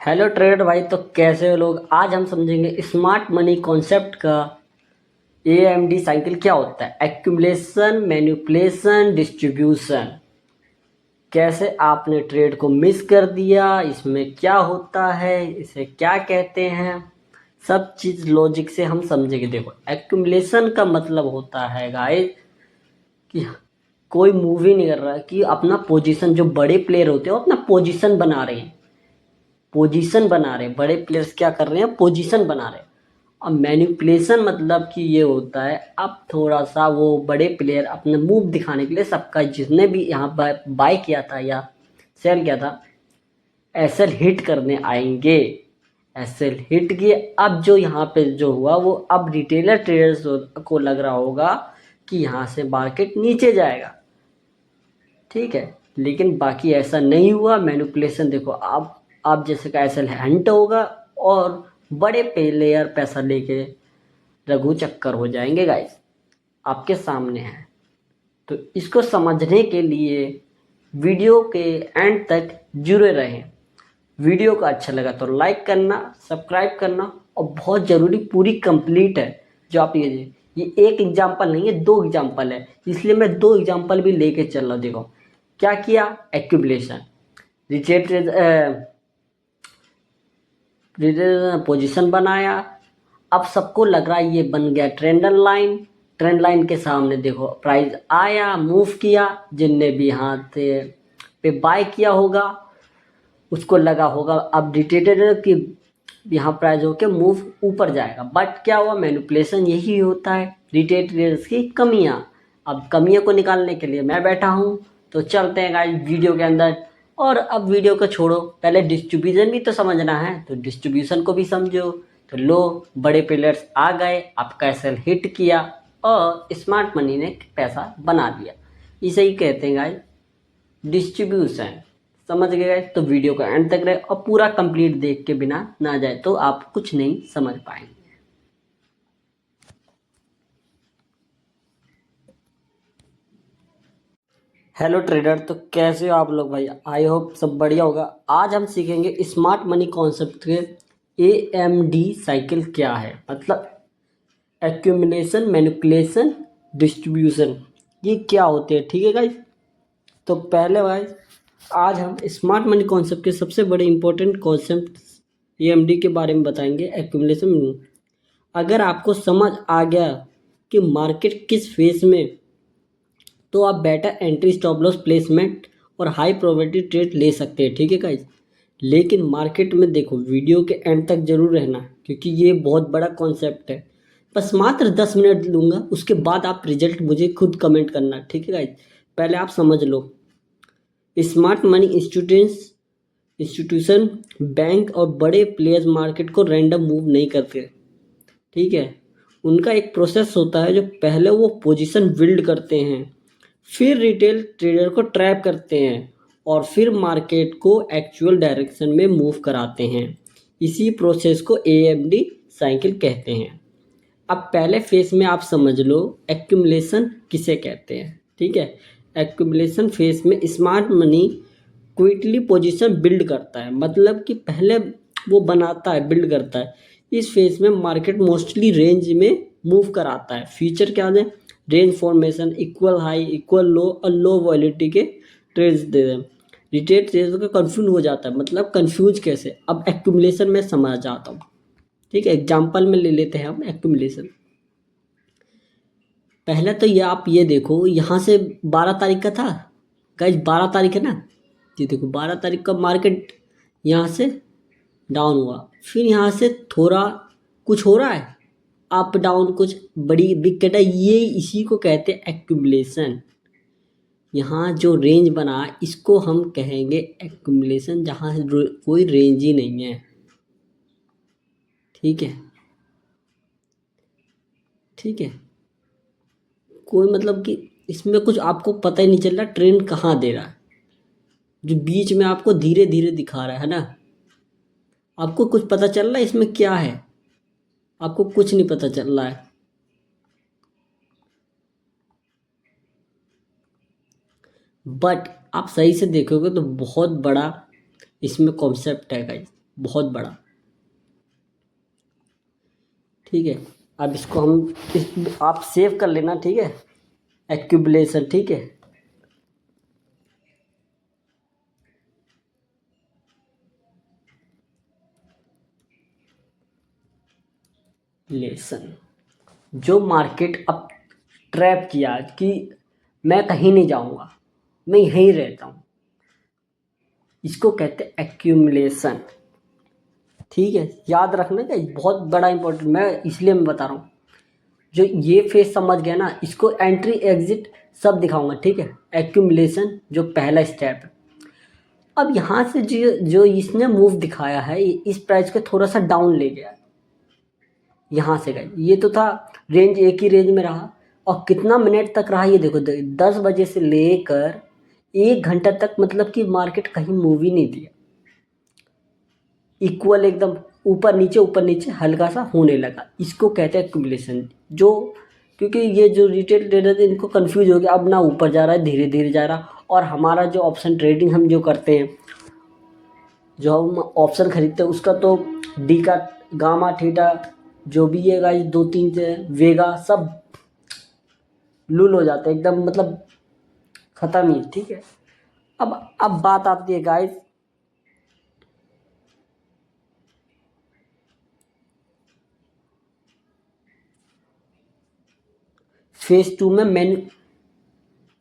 Hello trader भाई, तो कैसे हो लोग। आज हम समझेंगे स्मार्ट मनी कॉन्सेप्ट का एएमडी साइकिल क्या होता है। Accumulation, manipulation, distribution. कैसे आपने ट्रेड को मिस कर दिया, इसमें क्या होता है, इसे क्या कहते हैं, सब चीज़ लॉजिक से हम समझेंगे। देखो, एक्यूमुलेशन का मतलब होता है गाइस कि कोई मूवी नहीं कर रहा है कि अपना पोजीशन, जो बड़े प्लेयर होते हैं वो अपना पोजीशन बना रहे हैं। पोजीशन बना रहे हैं बड़े प्लेयर्स, क्या कर रहे हैं, पोजीशन बना रहे हैं। अब मैनिपुलेशन मतलब कि ये होता है, अब थोड़ा सा वो बड़े प्लेयर अपने मूव दिखाने के लिए सबका, जिसने भी यहाँ बाय किया था या सेल किया था, एसएल हिट करने आएंगे। एसएल हिट किए, अब जो यहाँ पे जो हुआ वो, अब रिटेलर ट्रेडर्स को लग रहा होगा कि यहाँ से मार्केट नीचे जाएगा, ठीक है। लेकिन बाकी ऐसा नहीं हुआ। मैनिपुलेशन देखो, आप जैसे का एसएल हंट होगा और बड़े प्लेयर पैसा लेके रघु चक्कर हो जाएंगे गाइस, आपके सामने है। तो इसको समझने के लिए वीडियो के एंड तक जुड़े रहें। वीडियो को अच्छा लगा तो लाइक करना, सब्सक्राइब करना, और बहुत ज़रूरी पूरी कंप्लीट है। जो आप ये एक एग्जांपल नहीं है, दो एग्जांपल है, इसलिए मैं दो एग्जांपल भी लेके चल रहा हूँ। देखो क्या किया, एक्यूमुलेशन, रिटेट पोजीशन बनाया। अब सबको लग रहा है ये बन गया ट्रेंड लाइन। ट्रेंड लाइन के सामने देखो प्राइस आया, मूव किया, जिनने भी यहाँ पे बाय किया होगा उसको लगा होगा अब डिटेक्टेड कि यहाँ प्राइस होके मूव ऊपर जाएगा। बट क्या हुआ, मैनिपुलेशन यही होता है, रिटेल ट्रेडर्स की कमियाँ। अब कमियों को निकालने के लिए मैं बैठा हूँ, तो चलते हैं गाइस वीडियो के अंदर। और अब वीडियो को छोड़ो, पहले डिस्ट्रीब्यूशन भी तो समझना है, तो डिस्ट्रीब्यूशन को भी समझो। तो लो, बड़े प्लेयर्स आ गए, आपका एसएल हिट किया और स्मार्ट मनी ने पैसा बना दिया। इसे ही कहते हैं गाइस डिस्ट्रीब्यूशन। समझ गए गाइस? तो वीडियो को एंड तक रहे और पूरा कंप्लीट देख के बिना ना जाए तो आप कुछ नहीं समझ पाएंगे। हेलो ट्रेडर, तो कैसे हो आप लोग भाई। आई होप सब बढ़िया होगा। आज हम सीखेंगे स्मार्ट मनी कॉन्सेप्ट के एएमडी साइकिल क्या है, मतलब एक्यूमुलेशन, मैनिपुलेशन, डिस्ट्रीब्यूशन, ये क्या होते हैं, ठीक है गाइस। तो पहले भाई, आज हम स्मार्ट मनी कॉन्सेप्ट के सबसे बड़े इंपॉर्टेंट कॉन्सेप्ट एएमडी के बारे में बताएंगे, एक्यूमुलेशन। अगर आपको समझ आ गया कि मार्केट किस फेज में, तो आप better entry, stop loss placement और हाई प्रोबेबिलिटी ट्रेड ले सकते हैं, ठीक है गाइस। लेकिन मार्केट में देखो, वीडियो के एंड तक जरूर रहना, क्योंकि ये बहुत बड़ा कॉन्सेप्ट है। बस मात्र 10 मिनट लूँगा, उसके बाद आप रिजल्ट मुझे खुद कमेंट करना, ठीक है गाइस। पहले आप समझ लो, स्मार्ट मनी इंस्टीट्यूशन, बैंक और बड़े प्लेयर्स मार्केट को रैंडम मूव नहीं करते, ठीक है। उनका एक प्रोसेस होता है, जो पहले वो पोजीशन बिल्ड करते हैं, फिर रिटेल ट्रेडर को ट्रैप करते हैं, और फिर मार्केट को एक्चुअल डायरेक्शन में मूव कराते हैं। इसी प्रोसेस को एएमडी साइकिल कहते हैं। अब पहले फेज में आप समझ लो एक्यूमुलेशन किसे कहते हैं, ठीक है। एक्यूमुलेशन फेज में smart money quickly position build करता है, मतलब कि पहले वो बनाता है, बिल्ड करता है। इस फेज में मार्केट मोस्टली रेंज में मूव कराता है। फीचर क्या है, range formation, equal high, equal low और लो वॉलिटी के ट्रेड्स दे दें। रिटेल ट्रेडर को कंफ्यूज हो जाता है, मतलब कंफ्यूज कैसे, अब एक्यूमुलेशन में समझ जाता हूँ, ठीक है। एग्जाम्पल में ले लेते हैं हम एक्यूमुलेशन। पहले तो ये आप ये देखो, यहाँ से 12 तारीख का था गाइस, 12 तारीख है ना। ये देखो 12 तारीख का मार्केट यहाँ से डाउन हुआ, फिर यहाँ से थोड़ा कुछ हो रहा है, अप डाउन कुछ बड़ी विकेट है, ये इसी को कहते हैं एक्यूमुलेशन। यहाँ जो रेंज बना इसको हम कहेंगे एक्यूमुलेशन, जहाँ कोई रेंज ही नहीं है, ठीक है, ठीक है। कोई मतलब कि इसमें कुछ आपको पता ही नहीं चल रहा ट्रेंड कहाँ दे रहा है, जो बीच में आपको धीरे धीरे दिखा रहा है ना। आपको कुछ पता चल रहा है इसमें क्या है, आपको कुछ नहीं पता चल रहा है। बट आप सही से देखोगे तो बहुत बड़ा इसमें कॉन्सेप्ट है गाइस। बहुत बड़ा। ठीक है, अब इसको हम आप सेव कर लेना, ठीक है, एक्यूमुलेशन, ठीक है। लेसन, जो मार्केट अब ट्रैप किया कि मैं कहीं नहीं जाऊंगा, मैं यहीं रहता हूँ, इसको कहते हैं एक्यूमुलेशन। ठीक है, याद रखना का बहुत बड़ा इंपॉर्टेंट, मैं इसलिए मैं बता रहा हूँ। जो ये फेज समझ गया ना, इसको एंट्री एग्जिट सब दिखाऊंगा, ठीक है। एक्यूमुलेशन जो पहला स्टेप है। अब यहाँ से जो जो इसने मूव दिखाया है, इस प्राइस को थोड़ा सा डाउन ले गया, यहाँ से गए, ये तो था रेंज, एक ही रेंज में रहा। और कितना मिनट तक रहा ये देखो, 10 बजे से लेकर 1 घंटा तक, मतलब कि मार्केट कहीं मूव ही नहीं दिया, इक्वल एकदम ऊपर नीचे हल्का सा होने लगा। इसको कहते हैं एक्यूमुलेशन। जो क्योंकि ये जो रिटेल ट्रेडर थे इनको कंफ्यूज हो गया, अब ना ऊपर जा रहा है, धीरे धीरे जा रहा। और हमारा जो ऑप्शन ट्रेडिंग हम जो करते हैं, जो हम ऑप्शन खरीदते हैं, उसका तो डी का गामा थीटा जो भी है गाइस, 2 3 से वेगा सब लूल हो जाते हैं एकदम, मतलब खत्म ही। ठीक है, अब बात आती है गाइस फेज 2 में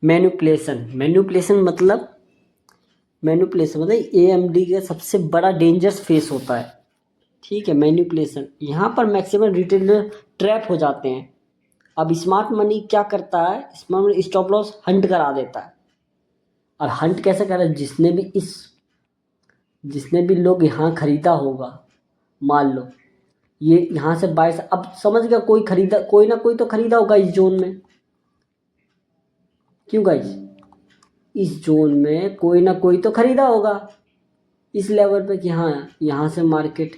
मैन्युपुलेशन मतलब AMD का सबसे बड़ा डेंजरस फेस होता है। ठीक है, मैन्युपुलेशन, यहाँ पर मैक्सिमम रिटेलर ट्रैप हो जाते हैं। अब स्मार्ट मनी क्या करता है, smart money stop loss Hunt करा देता है। और हंट कैसे करा, जिसने भी लोग यहाँ खरीदा होगा, मान लो ये यहाँ से 22, अब समझ गया, कोई ना कोई तो खरीदा होगा इस जोन में। क्यों गाइस, इस जोन में कोई ना कोई तो खरीदा होगा इस लेवल पे, कि हाँ यहाँ से मार्केट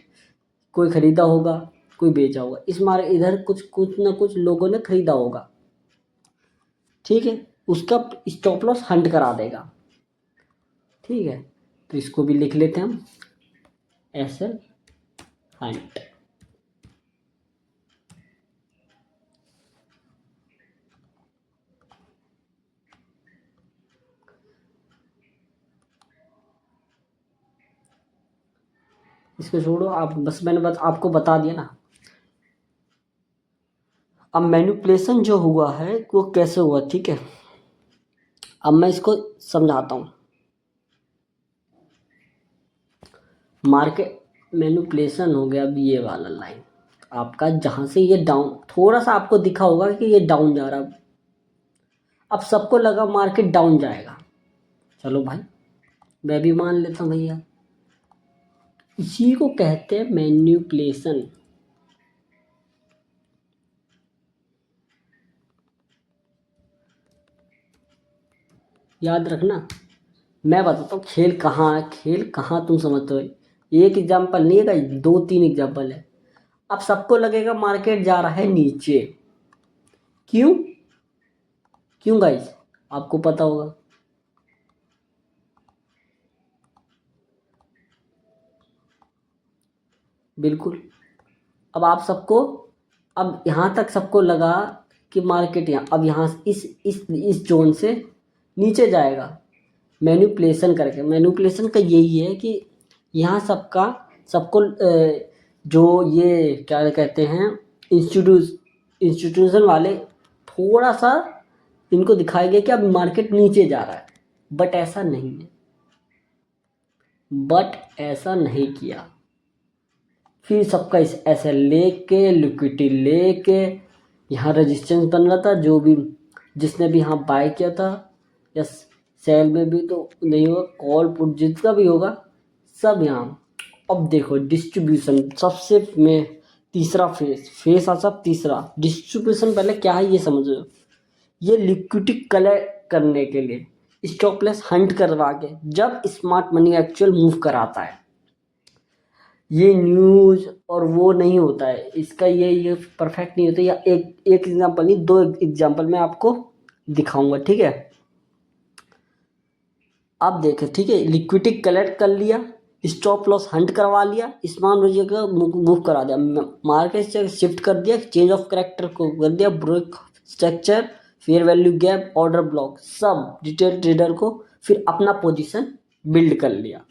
कोई खरीदा होगा, कोई बेचा होगा, इस इधर कुछ कुछ ना कुछ लोगों ने खरीदा होगा। ठीक है, उसका स्टॉप लॉस हंट करा देगा। ठीक है, तो इसको भी लिख लेते हैं हम, SL हंट। इसको छोड़ो आप, बस मैंने आपको बता दिया ना। अब मैनिपुलेशन जो हुआ है वो कैसे हुआ, ठीक है, अब मैं इसको समझाता हूँ। मार्केट मैनिपुलेशन हो गया, अब ये वाला लाइन आपका, जहाँ से ये डाउन थोड़ा सा आपको दिखा होगा कि ये डाउन जा रहा, अब सबको लगा मार्केट डाउन जाएगा। चलो भाई, मैं भी मान लेता हूँ भैया, इसी को कहते हैं मैनिपुलेशन। याद रखना, मैं बताता हूँ खेल कहाँ है, खेल कहाँ तुम समझते हो। एक एग्जाम्पल नहीं है गाइस, 2 3 एग्जाम्पल है। अब सबको लगेगा मार्केट जा रहा है नीचे, क्यों क्यों गाइस, आपको पता होगा। बिल्कुल, अब आप सबको, अब यहाँ तक सबको लगा कि मार्केट यहाँ, अब यहाँ इस जोन से नीचे जाएगा, मैनिपुलेशन करके। मैनिपुलेशन का यही है कि यहाँ सबको जो ये क्या कहते हैं, इंस्टीट्यूशन वाले, थोड़ा सा इनको दिखाया गया कि अब मार्केट नीचे जा रहा है, बट ऐसा नहीं है, ऐसा नहीं किया। फिर सबका ऐसे लेके लिक्विडिटी लेके यहाँ रेजिस्टेंस बन रहा था, जो भी जिसने भी यहाँ बाय किया था, या सेल में भी तो नहीं होगा, कॉल पुट जितना भी होगा सब यहाँ। अब देखो डिस्ट्रीब्यूशन, सबसे में तीसरा फेस आ, सब तीसरा डिस्ट्रीब्यूशन। पहले क्या है ये समझो, ये लिक्विडिटी कलेक्ट करने के लिए स्टॉप लॉस हंट करवा के जब स्मार्ट मनी एक्चुअल मूव कराता है, ये न्यूज़ और वो नहीं होता है इसका, ये परफेक्ट नहीं होता। या एक एग्जांपल नहीं, 2 एग्जांपल मैं आपको दिखाऊंगा, ठीक है। अब देखें, ठीक है, लिक्विडिटी कलेक्ट कर लिया, स्टॉप लॉस हंट करवा लिया, स्मॉल रोजे का मूव करा दिया, मार्केट से शिफ्ट कर दिया, चेंज ऑफ करेक्टर को कर दिया, break structure, fair value gap, order block, सब डिटेल ट्रेडर को फिर अपना पोजीशन बिल्ड कर लिया।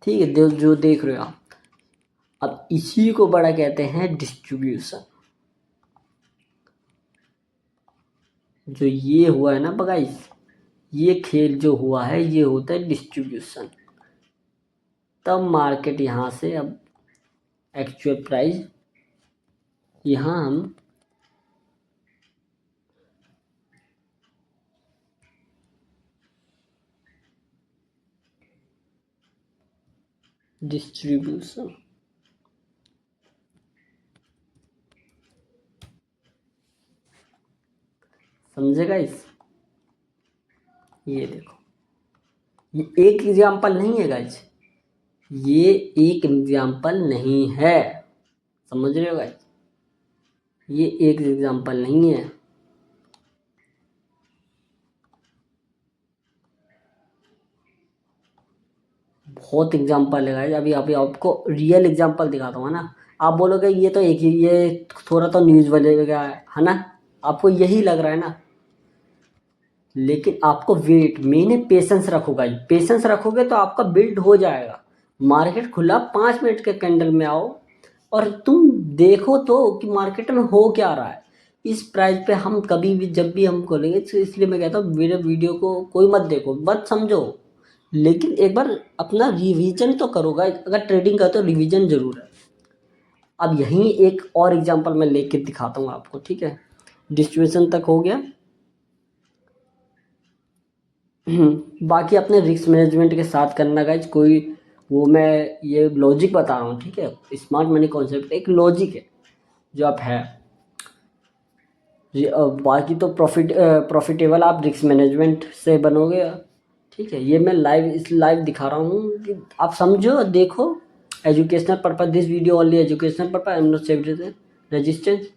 ठीक है, जो देख रहे हो आप, अब इसी को बड़ा कहते हैं डिस्ट्रीब्यूशन। जो ये हुआ है ना गाइस, ये खेल जो हुआ है ये होता है डिस्ट्रीब्यूशन। तब मार्केट यहाँ से अब एक्चुअल प्राइस यहाँ हम डिस्ट्रीब्यूशन समझेगा इस, ये देखो, ये एक एग्जाम्पल नहीं है गाइस, ये एक एग्जाम्पल नहीं है, समझ रहे हो गाइस, ये एक एग्जाम्पल नहीं है। बहुत एग्जाम्पल है गाइस, अभी आपको रियल एग्जाम्पल दिखाता हूँ ना। आप बोलोगे ये तो एक ही, ये थोड़ा तो न्यूज़ वाले का है ना, आपको यही लग रहा है ना, लेकिन आपको वेट मैंने पेशेंस रखो गाइस, पेशेंस रखोगे तो आपका बिल्ड हो जाएगा। मार्केट खुला 5 मिनट के कैंडल में आओ और तुम देखो तो कि मार्केट में हो क्या रहा है। इस प्राइस पे हम कभी भी जब भी हम खोलेंगे, तो इसलिए मैं कहता हूँ मेरे वीडियो को कोई मत देखो, मत समझो, लेकिन एक बार अपना रिवीजन तो करो गाइस। अगर ट्रेडिंग का तो रिवीजन जरूर है। अब यहीं एक और एग्जांपल मैं लेके दिखाता हूँ आपको, ठीक है। डिस्ट्रीब्यूशन तक हो गया। बाकी अपने रिस्क मैनेजमेंट के साथ करना गाइज, कोई वो मैं ये लॉजिक बता रहा हूँ, ठीक है। स्मार्ट मनी कॉन्सेप्ट एक लॉजिक है जो आप है, बाकी तो प्रॉफिटेबल आप रिस्क मैनेजमेंट से बनोगे, ठीक है। ये मैं लाइव दिखा रहा हूँ कि आप समझो, देखो। Educational purpose, this video only educational purpose, I am not safe resistance.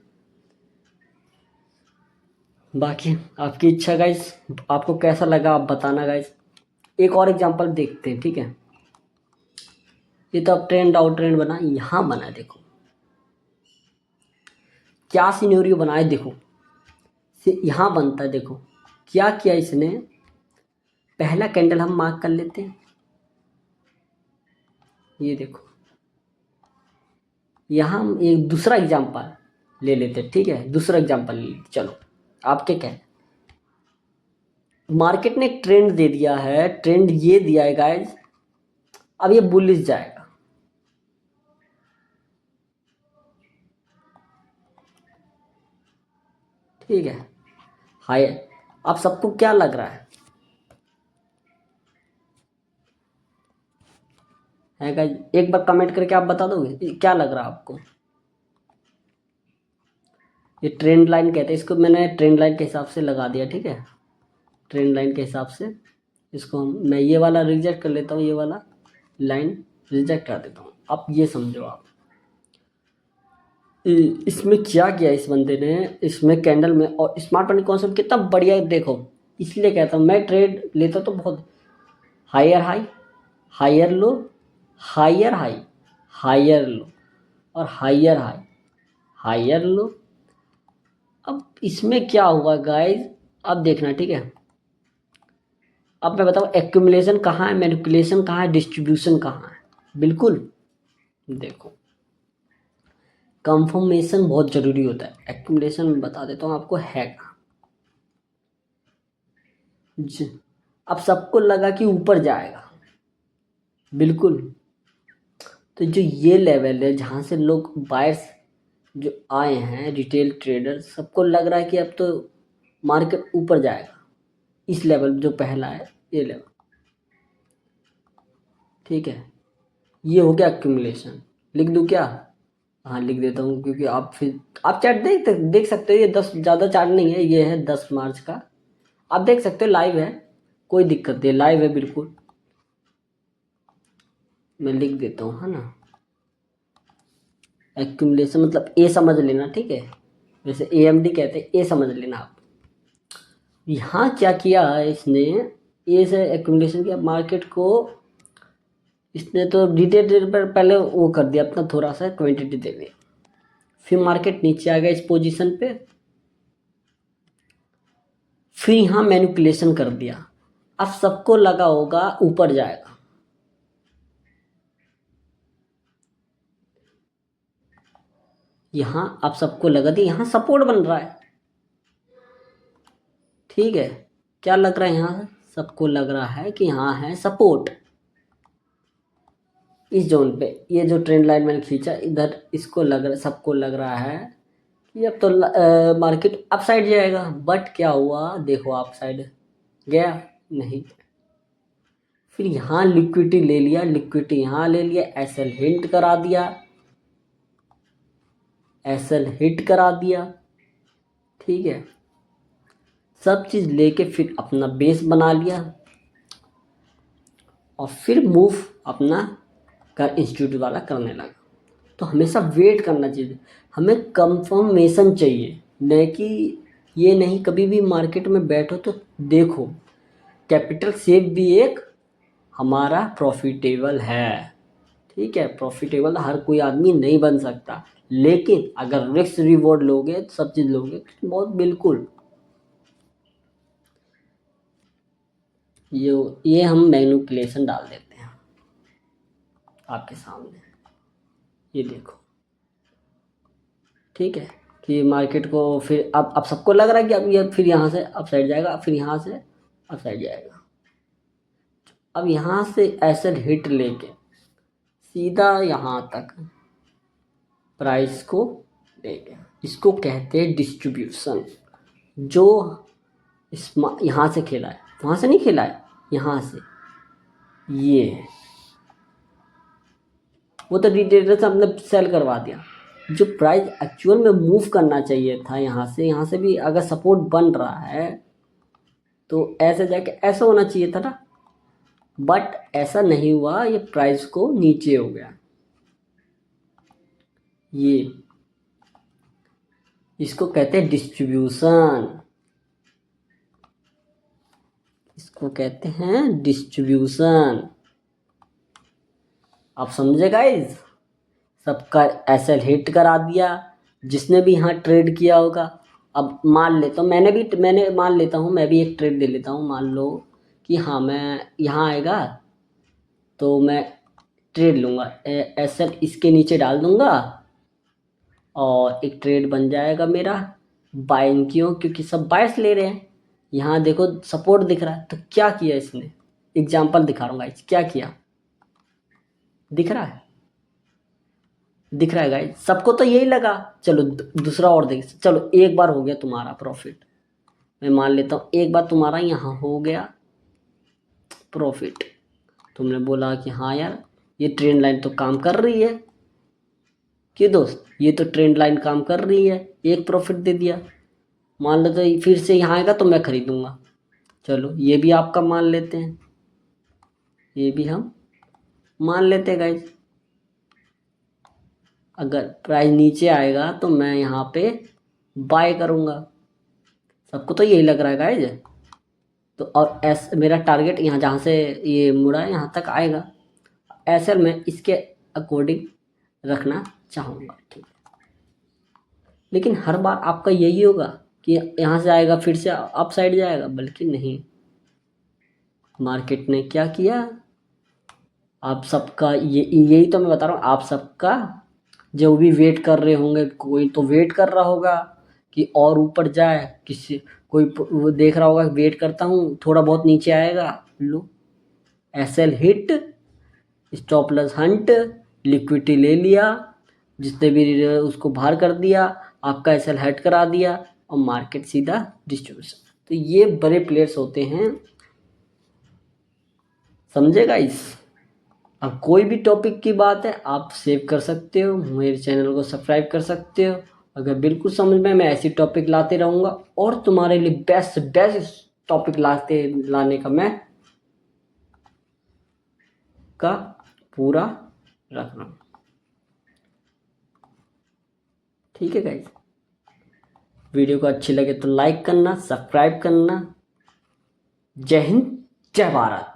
बाकी आपकी इच्छा गाइस, आपको कैसा लगा आप बताना गाइस। एक और एग्जांपल देखते हैं, ठीक है। ये तो अब ट्रेंड आउट ट्रेंड बना, यहाँ बना, देखो क्या सिनेरियो बनाए, देखो यहाँ बनता है। देखो क्या किया इसने, पहला कैंडल हम मार्क कर लेते हैं, ये देखो। यहाँ हम एक दूसरा एग्जांपल ले लेते हैं, ठीक है। दूसरा एग्जांपल ले लेते, चलो। आपके क्या है, मार्केट ने एक ट्रेंड दे दिया है, ट्रेंड ये दिया है गाइज, अब ये बुलिश जाएगा, ठीक है। हाई, अब सबको क्या लग रहा है गाइज, एक बार कमेंट करके आप बता दोगे क्या लग रहा है आपको। ये ट्रेंड लाइन कहते हैं इसको, मैंने ट्रेंड लाइन के हिसाब से लगा दिया, ठीक है। ट्रेंड लाइन के हिसाब से इसको मैं ये वाला रिजेक्ट कर लेता हूँ, ये वाला लाइन रिजेक्ट कर देता हूँ। अब ये समझो आप, इसमें क्या किया इस बंदे ने, इसमें कैंडल में, और स्मार्ट मनी कॉन्सेप्ट कितना बढ़िया है देखो। इसलिए कहता हूँ मैं ट्रेड लेता तो बहुत, higher high, higher low, higher high, higher low, और हायर हाई, हायर लो। अब इसमें क्या हुआ गाइज, अब देखना, ठीक है। अब मैं बताऊँ एक्यूमुलेशन कहाँ है, मैनिपुलेशन कहाँ है, डिस्ट्रीब्यूशन कहाँ है। बिल्कुल देखो, कंफर्मेशन बहुत ज़रूरी होता है। एक्यूमुलेशन में बता देता हूँ आपको है कहाँ। अब सबको लगा कि ऊपर जाएगा, बिल्कुल। तो जो ये लेवल है जहाँ से लोग बायर्स जो आए हैं, रिटेल ट्रेडर, सबको लग रहा है कि अब तो मार्केट ऊपर जाएगा। इस लेवल जो पहला है, ये लेवल, ठीक है। ये हो गया एक्यूमुलेशन। लिख दूँ क्या, हाँ लिख देता हूँ, क्योंकि आप फिर आप चार्ट देख सकते हो। ये 10 ज़्यादा चार्ट नहीं है, ये है 10 मार्च का, आप देख सकते हो, लाइव है, कोई दिक्कत नहीं, लाइव है बिल्कुल। मैं लिख देता हूँ, है ना। एक्यूमुलेशन मतलब ए समझ लेना, ठीक है। जैसे AMD कहते हैं, ए समझ लेना आप। यहाँ क्या किया है इसने, ए से एक्यूमुलेशन किया, मार्केट को इसने तो डिटेल पर पहले वो कर दिया, अपना थोड़ा सा क्वांटिटी दे दिया, फिर मार्केट नीचे आ गया इस पोजीशन पे, फिर यहाँ मैनिपुलेशन कर दिया। अब सबको लगा होगा ऊपर जाएगा, यहाँ अब सबको लगा थी यहाँ सपोर्ट बन रहा है, ठीक है। क्या लग रहा है यहाँ, सबको लग रहा है कि यहाँ है सपोर्ट इस जोन पे। ये जो ट्रेंड लाइन मैंने खींचा इधर, इसको लग रहा, सबको लग रहा है कि अब तो मार्केट अप साइड जाएगा। बट क्या हुआ, देखो अप साइड गया नहीं, फिर यहाँ लिक्विडिटी ले लिया, लिक्विडिटी यहाँ ले लिया, एसएल हिट करा दिया, एसएल हिट करा दिया, ठीक है। सब चीज़ लेके फिर अपना बेस बना लिया और फिर मूव अपना कर इंस्टीट्यूट वाला करने लगा। तो हमेशा वेट करना चाहिए, हमें कंफर्मेशन चाहिए, न कि ये नहीं कभी भी मार्केट में बैठो तो देखो कैपिटल सेव भी एक हमारा प्रॉफिटेबल है, ठीक है। प्रॉफिटेबल हर कोई आदमी नहीं बन सकता, लेकिन अगर रिस्क रिवॉर्ड लोगे, सब चीज़ लोगे तो बहुत बिल्कुल। ये हम मैनिपुलेशन डाल देते हैं आपके सामने, ये देखो, ठीक है। कि मार्केट को फिर अब सबको लग रहा है कि अब ये फिर यहाँ से अप साइड जाएगा, फिर यहाँ से अप साइड जाएगा। अब यहाँ से एसएल हिट लेके सीधा यहाँ तक प्राइस को ले गया, इसको कहते हैं डिस्ट्रीब्यूशन। जो इस यहाँ से खेला है, वहाँ से नहीं खेला है, यहाँ से, ये है वो तो रिटेलर से हमने सेल करवा दिया। जो प्राइस एक्चुअल में मूव करना चाहिए था, यहाँ से भी अगर सपोर्ट बन रहा है तो ऐसे जाके ऐसा होना चाहिए था ना, बट ऐसा नहीं हुआ, ये प्राइस को नीचे हो गया। ये इसको कहते हैं डिस्ट्रीब्यूशन, इसको कहते हैं डिस्ट्रीब्यूशन। आप समझे गाइज, सबका एसएल हिट करा दिया, जिसने भी यहाँ ट्रेड किया होगा। अब मान लेता हूँ मैंने मान लेता हूँ, मैं भी एक ट्रेड ले लेता हूँ। मान लो कि हाँ मैं यहाँ आएगा तो मैं ट्रेड लूँगा, एसएल इसके नीचे डाल दूँगा और एक ट्रेड बन जाएगा मेरा बाइंग। क्यों, क्योंकि सब बायर्स ले रहे हैं। यहाँ देखो सपोर्ट दिख रहा है, तो क्या किया इसने, एग्जाम्पल दिखा रहा हूँ गाइस, क्या किया दिख रहा है, दिख रहा है गाइस सबको, तो यही लगा। चलो दूसरा और देख, चलो एक बार हो गया तुम्हारा प्रॉफिट, मैं मान लेता हूँ एक बार तुम्हारा यहाँ हो गया प्रॉफिट। तुमने बोला कि हाँ यार ये ट्रेंड लाइन तो काम कर रही है, कि दोस्त ये तो ट्रेंड लाइन काम कर रही है, एक प्रॉफिट दे दिया। मान लो तो फिर से यहाँ आएगा तो मैं खरीदूंगा, चलो ये भी आपका मान लेते हैं, ये भी हम मान लेते हैं गाइज। अगर प्राइस नीचे आएगा तो मैं यहाँ पे बाय करूँगा, सबको तो यही लग रहा है गाइज। तो और मेरा टारगेट यहाँ जहाँ से ये मुड़ा है यहाँ तक आएगा, ऐसे मैं इसके अकॉर्डिंग रखना चाहूँगा, ठीक है। लेकिन हर बार आपका यही होगा कि यहाँ से आएगा फिर से अप साइड जाएगा, बल्कि नहीं, मार्केट ने क्या किया, आप सबका यही तो मैं बता रहा हूँ, आप सबका जो भी वेट कर रहे होंगे, कोई तो वेट कर रहा होगा कि और ऊपर जाए, किसी कोई वो देख रहा होगा वेट करता हूँ थोड़ा बहुत नीचे आएगा, low SL hit, stop loss hunt, liquidity ले लिया, जितने भी उसको बाहर कर दिया, आपका एसएल हट करा दिया और मार्केट सीधा डिस्ट्रीब्यूशन। तो ये बड़े प्लेयर्स होते हैं, समझेगा इस। अब कोई भी टॉपिक की बात है आप सेव कर सकते हो, मेरे चैनल को सब्सक्राइब कर सकते हो। अगर बिल्कुल समझ में, मैं ऐसी टॉपिक लाते रहूँगा और तुम्हारे लिए बेस्ट टॉपिक लाने का मैं का पूरा रख रहा हूँ, ठीक है गाइस। वीडियो को अच्छी लगे तो लाइक करना, सब्सक्राइब करना। जय हिंद, जय भारत।